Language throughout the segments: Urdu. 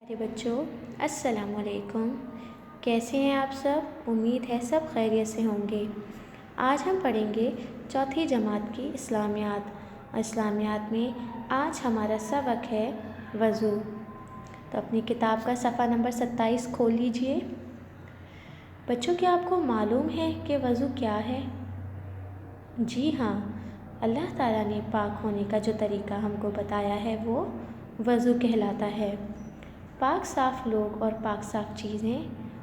بچوں السلام علیکم، کیسے ہیں آپ سب؟ امید ہے سب خیریت سے ہوں گے۔ آج ہم پڑھیں گے چوتھی جماعت کی اسلامیات میں آج ہمارا سبق ہے وضو۔ تو اپنی کتاب کا صفحہ نمبر 27 کھول لیجئے۔ بچوں کیا آپ کو معلوم ہے کہ وضو کیا ہے؟ جی ہاں، اللہ تعالیٰ نے پاک ہونے کا جو طریقہ ہم کو بتایا ہے وہ وضو کہلاتا ہے۔ پاک صاف لوگ اور پاک صاف چیزیں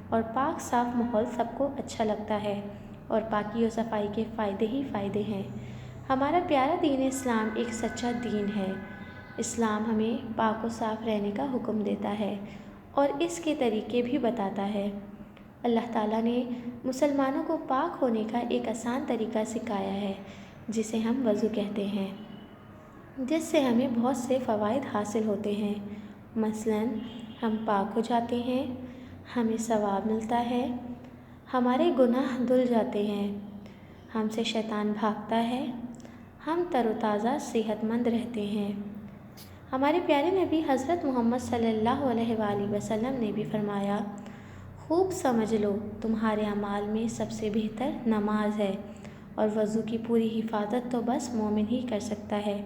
اور پاک صاف ماحول سب کو اچھا لگتا ہے، اور پاکی و صفائی کے فائدے ہی فائدے ہیں۔ ہمارا پیارا دین اسلام ایک سچا دین ہے۔ اسلام ہمیں پاک و صاف رہنے کا حکم دیتا ہے اور اس کے طریقے بھی بتاتا ہے۔ اللہ تعالیٰ نے مسلمانوں کو پاک ہونے کا ایک آسان طریقہ سکھایا ہے جسے ہم وضو کہتے ہیں، جس سے ہمیں بہت سے فوائد حاصل ہوتے ہیں۔ مثلاً ہم پاک ہو جاتے ہیں، ہمیں ثواب ملتا ہے، ہمارے گناہ دھل جاتے ہیں، ہم سے شیطان بھاگتا ہے، ہم تر و تازہ صحت مند رہتے ہیں۔ ہمارے پیارے نبی حضرت محمد صلی اللہ علیہ وآلہ وسلم نے بھی فرمایا، خوب سمجھ لو تمہارے اعمال میں سب سے بہتر نماز ہے، اور وضو کی پوری حفاظت تو بس مومن ہی کر سکتا ہے۔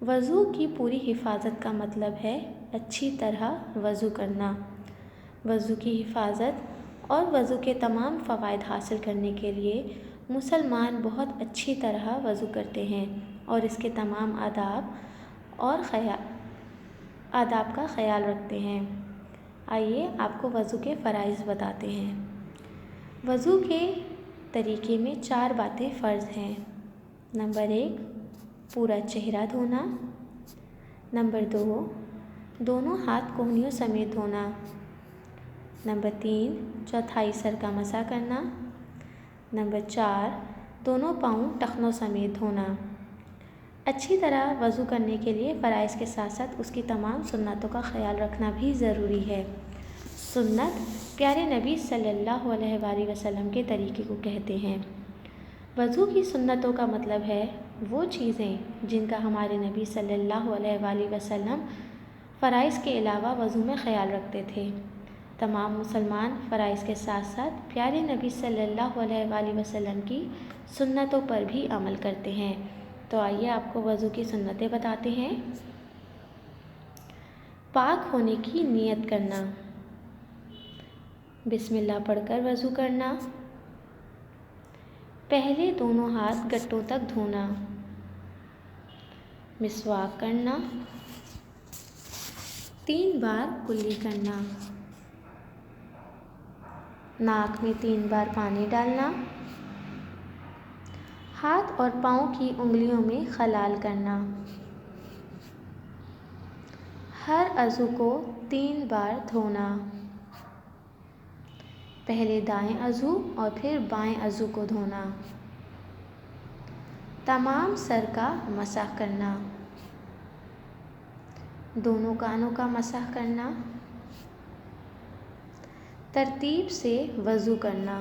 وضو کی پوری حفاظت کا مطلب ہے اچھی طرح وضو کرنا۔ وضو کی حفاظت اور وضو کے تمام فوائد حاصل کرنے کے لیے مسلمان بہت اچھی طرح وضو کرتے ہیں اور اس کے تمام آداب کا خیال رکھتے ہیں۔ آئیے آپ کو وضو کے فرائض بتاتے ہیں۔ وضو کے طریقے میں 4 باتیں فرض ہیں۔ نمبر 1، پورا چہرہ دھونا۔ نمبر 2، دونوں ہاتھ کہنیوں سمیت دھونا۔ نمبر 3، چوتھائی سر کا مسح کرنا۔ نمبر 4، دونوں پاؤں ٹخنوں سمیت دھونا۔ اچھی طرح وضو کرنے کے لیے فرائض کے ساتھ ساتھ اس کی تمام سنتوں کا خیال رکھنا بھی ضروری ہے۔ سنت پیارے نبی صلی اللہ علیہ وآلہ وسلم کے طریقے کو کہتے ہیں۔ وضو کی سنتوں کا مطلب ہے وہ چیزیں جن کا ہمارے نبی صلی اللہ علیہ وآلہ وسلم فرائض کے علاوہ وضو میں خیال رکھتے تھے۔ تمام مسلمان فرائض کے ساتھ ساتھ پیارے نبی صلی اللہ علیہ وآلہ وسلم کی سنتوں پر بھی عمل کرتے ہیں۔ تو آئیے آپ کو وضو کی سنتیں بتاتے ہیں۔ پاک ہونے کی نیت کرنا، بسم اللہ پڑھ کر وضو کرنا۔ پہلے دونوں ہاتھ گٹوں تک دھونا۔ مسواک کرنا۔ 3 بار کلی کرنا۔ ناک میں 3 بار پانی ڈالنا۔ ہاتھ اور پاؤں کی انگلیوں میں خلال کرنا۔ ہر عضو کو 3 بار دھونا۔ پہلے دائیں عضو اور پھر بائیں عضو کو دھونا۔ تمام سر کا مسح کرنا۔ دونوں کانوں کا مسح کرنا۔ ترتیب سے وضو کرنا۔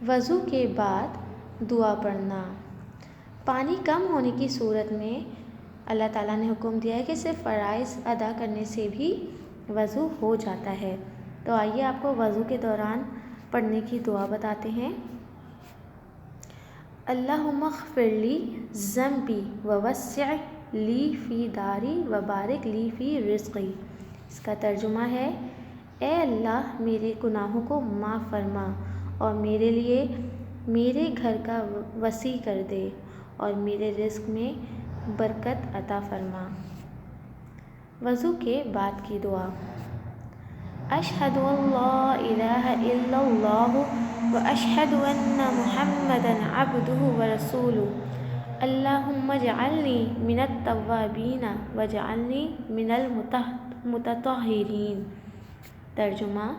وضو کے بعد دعا پڑھنا۔ پانی کم ہونے کی صورت میں اللہ تعالیٰ نے حکم دیا ہے کہ صرف فرائض ادا کرنے سے بھی وضو ہو جاتا ہے۔ تو آئیے آپ کو وضو کے دوران پڑھنے کی دعا بتاتے ہیں۔ اللہم اغفر لی ذنبی ووسع لی فی داری وبارک لی فی رزقی۔ اس کا ترجمہ ہے، اے اللہ میرے گناہوں کو معاف فرما اور میرے لیے میرے گھر کا وسیع کر دے اور میرے رزق میں برکت عطا فرما۔ وضو کے بعد کی دعا، اشہد ان لا الہ الا اللہ واشہد ان محمدا عبدہ ورسولہ، اللہم اجعلنی من التوابین واجعلنی من المتطہرین۔ ترجمہ،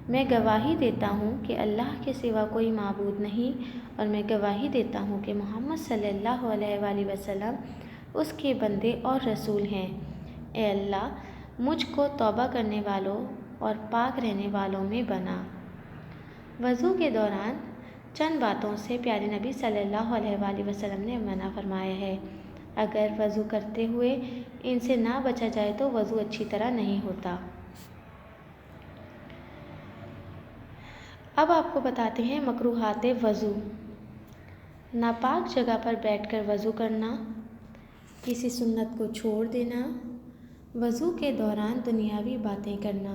میں گواہی دیتا ہوں کہ اللہ کے سوا کوئی معبود نہیں، اور میں گواہی دیتا ہوں کہ محمد صلی اللہ علیہ وآلہ وسلم اس کے بندے اور رسول ہیں۔ اے اللہ مجھ کو توبہ کرنے والوں اور پاک رہنے والوں میں بنا۔ وضو کے دوران چند باتوں سے پیارے نبی صلی اللہ علیہ وآلہ وسلم نے منع فرمایا ہے۔ اگر وضو کرتے ہوئے ان سے نہ بچا جائے تو وضو اچھی طرح نہیں ہوتا۔ اب آپ کو بتاتے ہیں مکروہات وضو۔ ناپاک جگہ پر بیٹھ کر وضو کرنا، کسی سنت کو چھوڑ دینا، وضو کے دوران دنیاوی باتیں کرنا،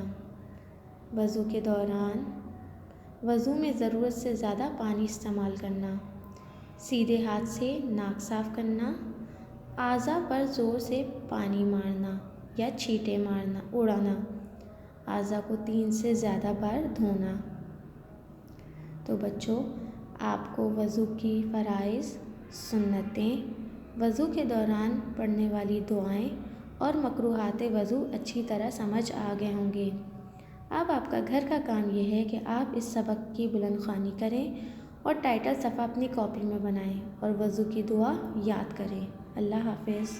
وضو کے دوران وضو میں ضرورت سے زیادہ پانی استعمال کرنا، سیدھے ہاتھ سے ناک صاف کرنا، اعضاء پر زور سے پانی مارنا یا چھینٹے اڑانا، اعضاء کو 3 سے زیادہ بار دھونا۔ تو بچوں، آپ کو وضو کی فرائض، سنتیں، وضو کے دوران پڑھنے والی دعائیں اور مکروہات وضو اچھی طرح سمجھ آ گئے ہوں گے۔ اب آپ کا گھر کا کام یہ ہے کہ آپ اس سبق کی بلند خوانی کریں اور ٹائٹل صفحہ اپنی کاپی میں بنائیں اور وضو کی دعا یاد کریں۔ اللہ حافظ۔